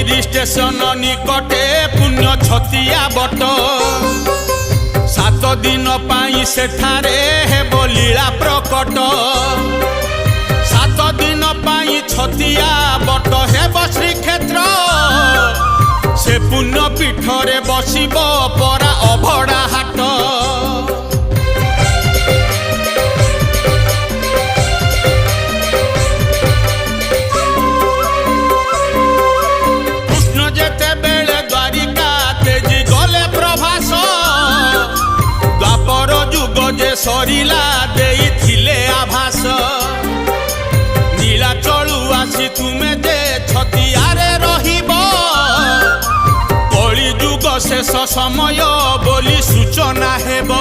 गिरी station निकटे पुण्य छतिया बट 7 दिन पाई सेठारे हेब लीला प्रकट 7 दिन पाई छतिया बट हेब श्रीक्षेत्र से पुण्य पीठरे बसिब परा अभड़ा हाट कृष्ण जेते बेले द्वारिका तेजी गले प्रभास द्वापर जुग जे सरिला देइथिले आभास नीलाचलू आसी तुमे जे छतियारे रहिब कली जुग शेष समय बोली सूचना हेब